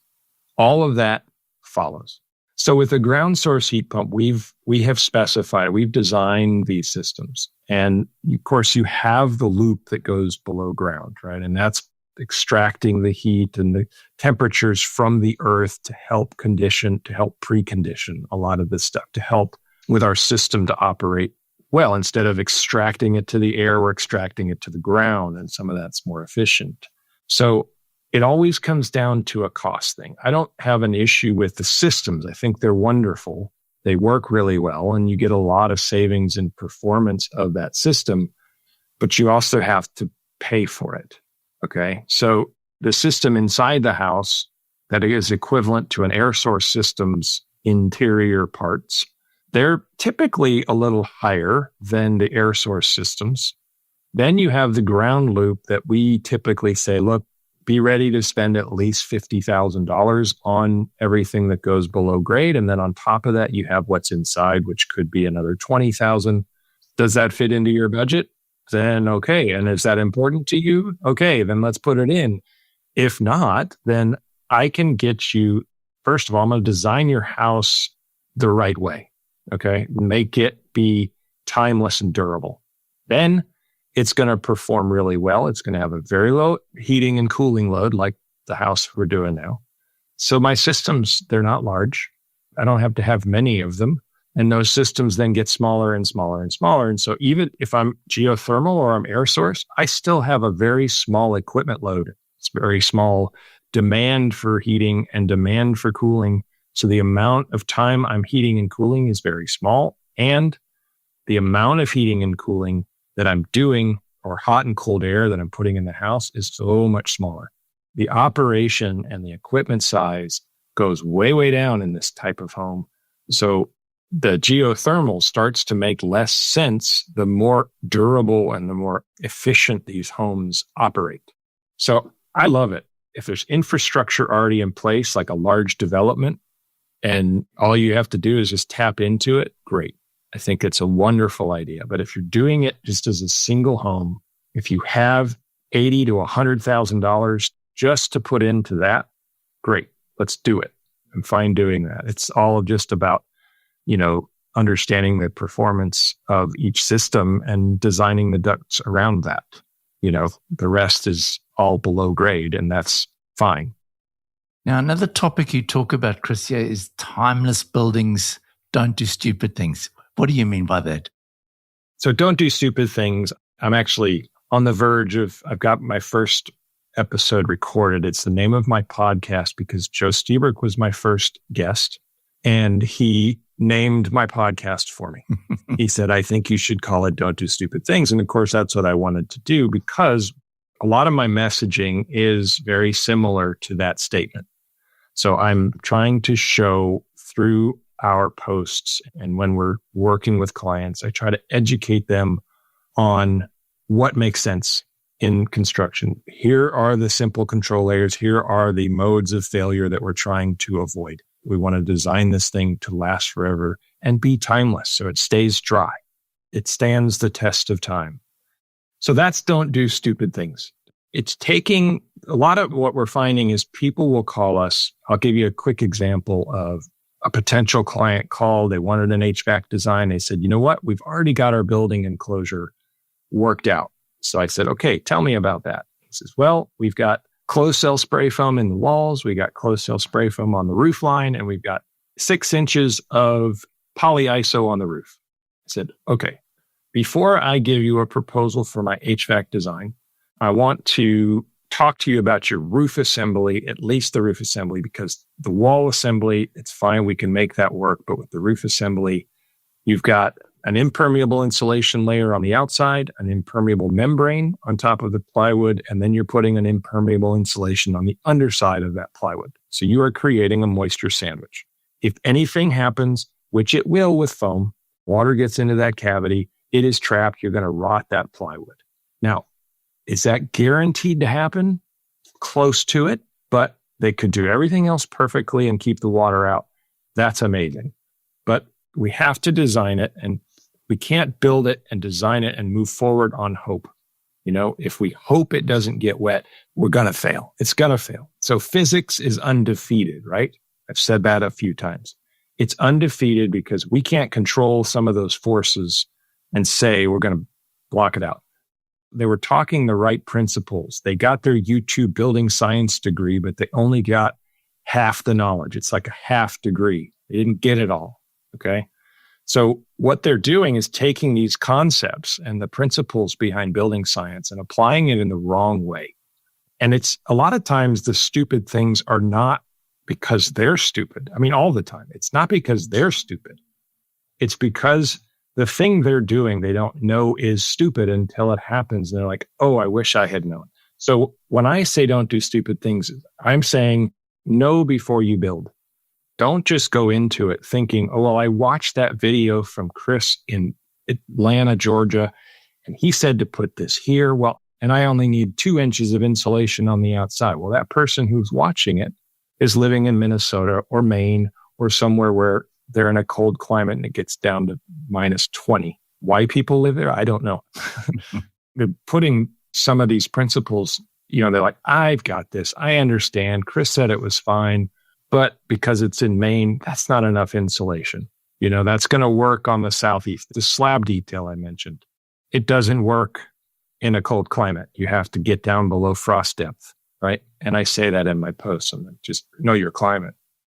all of that follows. So with a ground source heat pump, we have specified, we've designed these systems. And of course, you have the loop that goes below ground, right? And that's extracting the heat and the temperatures from the earth to help condition, to help precondition a lot of this stuff, to help with our system to operate well. Instead of extracting it to the air, we're extracting it to the ground, and some of that's more efficient. So it always comes down to a cost thing. I don't have an issue with the systems. I think they're wonderful. They work really well, and you get a lot of savings in performance of that system, but you also have to pay for it. Okay. So the system inside the house that is equivalent to an air source system's interior parts, they're typically a little higher than the air source systems. Then you have the ground loop that we typically say, look, be ready to spend at least $50,000 on everything that goes below grade. And then on top of that, you have what's inside, which could be another $20,000. Does that fit into your budget? Then okay. And is that important to you? Okay, then let's put it in. If not, then I can get you, first of all, I'm going to design your house the right way. Okay. Make it be timeless and durable. Then it's going to perform really well. It's going to have a very low heating and cooling load like the house we're doing now. So my systems, they're not large. I don't have to have many of them. And those systems then get smaller and smaller and smaller. And so even if I'm geothermal or I'm air source, I still have a very small equipment load. It's very small demand for heating and demand for cooling. So the amount of time I'm heating and cooling is very small. And the amount of heating and cooling that I'm doing, or hot and cold air that I'm putting in the house, is so much smaller. The operation and the equipment size goes way, way down in this type of home. So the geothermal starts to make less sense the more durable and the more efficient these homes operate. So I love it. If there's infrastructure already in place, like a large development, and all you have to do is just tap into it, great. I think it's a wonderful idea. But if you're doing it just as a single home, if you have $80,000 to $100,000 just to put into that, great, let's do it. I'm fine doing that. It's all just about, understanding the performance of each system and designing the ducts around that. The rest is all below grade, and that's fine. Now, another topic you talk about, Chris, here is timeless buildings don't do stupid things. What do you mean by that? So don't do stupid things. I'm actually on the verge of, I've got my first episode recorded. It's the name of my podcast because Joe Stieberg was my first guest, and he named my podcast for me. He said, I think you should call it Don't Do Stupid Things. And of course, that's what I wanted to do because a lot of my messaging is very similar to that statement. So I'm trying to show through our posts, and when we're working with clients, I try to educate them on what makes sense in construction. Here are the simple control layers. Here are the modes of failure that we're trying to avoid. We want to design this thing to last forever and be timeless so it stays dry. It stands the test of time. So that's don't do stupid things. It's taking a lot of what we're finding is people will call us. I'll give you a quick example of a potential client called. They wanted an HVAC design. They said, you know what? We've already got our building enclosure worked out. So I said, okay, tell me about that. He says, well, we've got closed cell spray foam in the walls. We got closed cell spray foam on the roof line, and we've got 6 inches of polyiso on the roof. I said, okay, before I give you a proposal for my HVAC design, I want to talk to you about your roof assembly, at least the roof assembly, because the wall assembly, it's fine. We can make that work. But with the roof assembly, you've got an impermeable insulation layer on the outside, an impermeable membrane on top of the plywood, and then you're putting an impermeable insulation on the underside of that plywood. So you are creating a moisture sandwich. If anything happens, which it will with foam, water gets into that cavity, it is trapped. You're going to rot that plywood. Now, is that guaranteed to happen? Close to it, but they could do everything else perfectly and keep the water out. That's amazing. But we have to design it, and we can't build it and design it and move forward on hope. You know, if we hope it doesn't get wet, we're going to fail. It's going to fail. So physics is undefeated, right? I've said that a few times. It's undefeated because we can't control some of those forces and say we're going to block it out. They were talking the right principles. They got their YouTube building science degree, but they only got half the knowledge. It's like a half degree. They didn't get it all. Okay. So what they're doing is taking these concepts and the principles behind building science and applying it in the wrong way. And it's a lot of times the stupid things are not because they're stupid. I mean, all the time. It's not because they're stupid. It's because the thing they're doing, they don't know is stupid until it happens. And they're like, oh, I wish I had known. So when I say don't do stupid things, I'm saying know before you build. Don't just go into it thinking, oh, well, I watched that video from Chris in Atlanta, Georgia, and he said to put this here. Well, and I only need 2 inches of insulation on the outside. Well, that person who's watching it is living in Minnesota or Maine or somewhere where they're in a cold climate and it gets down to minus 20. Why people live there, I don't know. They're putting some of these principles, you know, they're like, I've got this. I understand. Chris said it was fine. But because it's in Maine, that's not enough insulation. You know, that's going to work on the southeast. The slab detail I mentioned, it doesn't work in a cold climate. You have to get down below frost depth, right? And I say that in my posts. I'm like, just know your climate.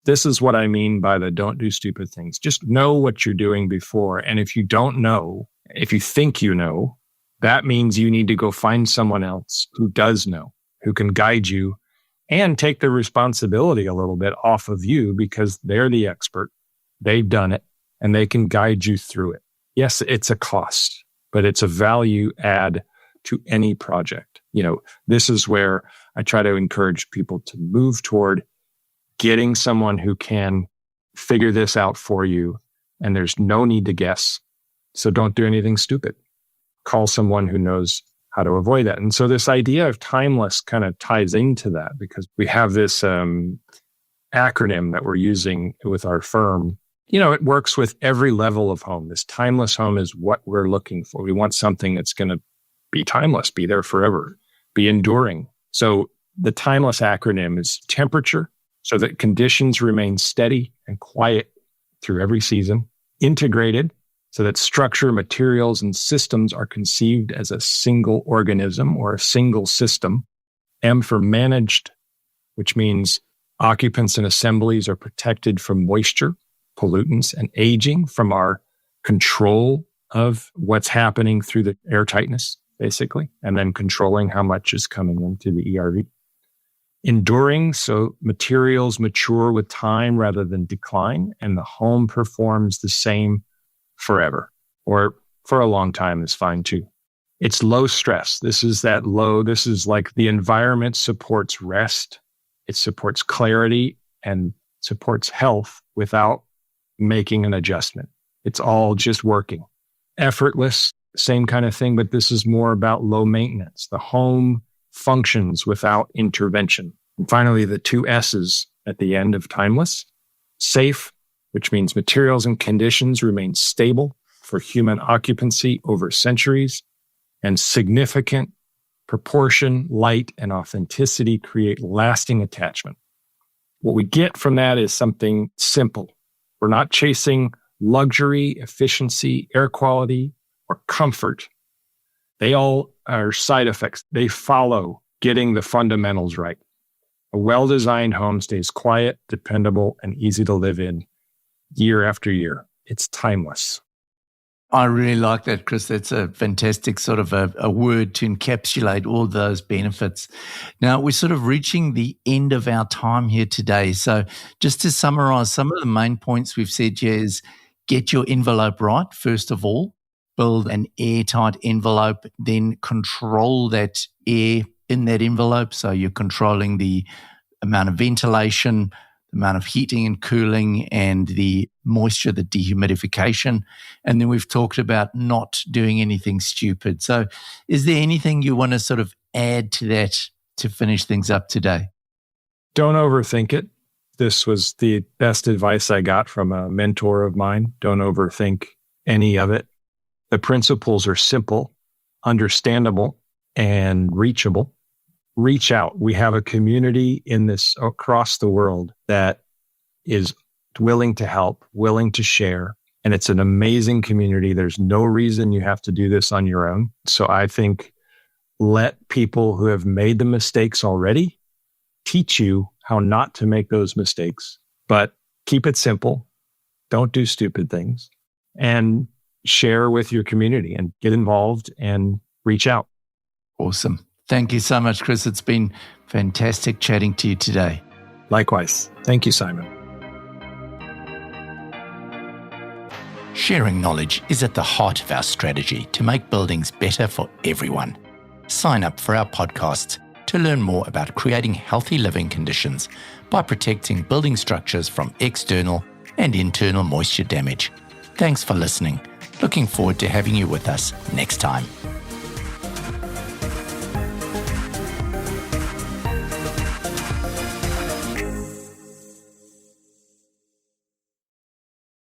This is what I mean by the don't do stupid things. Just know what you're doing before. And if you don't know, if you think you know, that means you need to go find someone else who does know, who can guide you and take the responsibility a little bit off of you because they're the expert. They've done it and they can guide you through it. Yes, it's a cost, but it's a value add to any project. You know, this is where I try to encourage people to move toward getting someone who can figure this out for you. And there's no need to guess. So don't do anything stupid. Call someone who knows how to avoid that. And so this idea of timeless kind of ties into that because we have this acronym that we're using with our firm. You know, it works with every level of home. This timeless home is what we're looking for. We want something that's going to be timeless, be there forever, be enduring. So the timeless acronym is temperature, so that conditions remain steady and quiet through every season. Integrated, so that structure, materials, and systems are conceived as a single organism or a single system. M for managed, which means occupants and assemblies are protected from moisture, pollutants, and aging from our control of what's happening through the airtightness, basically, and then controlling how much is coming into the ERV. Enduring, so materials mature with time rather than decline, and the home performs the same forever, or for a long time is fine too. It's low stress. This is like the environment supports rest. It supports clarity and supports health without making an adjustment. It's all just working. Effortless, same kind of thing, but this is more about low maintenance. The home functions without intervention. And finally, the 2 S's at the end of timeless. Safe, which means materials and conditions remain stable for human occupancy over centuries. And significant, Proportion, light, and authenticity create lasting attachment. What we get from that is something simple. We're not chasing luxury, efficiency, air quality, or comfort. They all are side effects. They follow getting the fundamentals right. A well-designed home stays quiet, dependable, and easy to live in year after year. It's timeless. I really like that, Chris. That's a fantastic sort of a word to encapsulate all those benefits. Now, we're sort of reaching the end of our time here today. So just to summarize, some of the main points we've said here is get your envelope right, first of all. Build an airtight envelope, then control that air in that envelope. So you're controlling the amount of ventilation, the amount of heating and cooling, and the moisture, the dehumidification. And then we've talked about not doing anything stupid. So is there anything you want to sort of add to that to finish things up today? Don't overthink it. This was the best advice I got from a mentor of mine. Don't overthink any of it. The principles are simple, understandable, and reachable. Reach out. We have a community in this across the world that is willing to help, willing to share. And it's an amazing community. There's no reason you have to do this on your own. So I think let people who have made the mistakes already teach you how not to make those mistakes, but keep it simple. Don't do stupid things, and share with your community and get involved and reach out. Awesome. Thank you so much, Chris. It's been fantastic chatting to you today. Likewise. Thank you, Simon. Sharing knowledge is at the heart of our strategy to make buildings better for everyone. Sign up for our podcasts to learn more about creating healthy living conditions by protecting building structures from external and internal moisture damage. Thanks for listening. Looking forward to having you with us next time.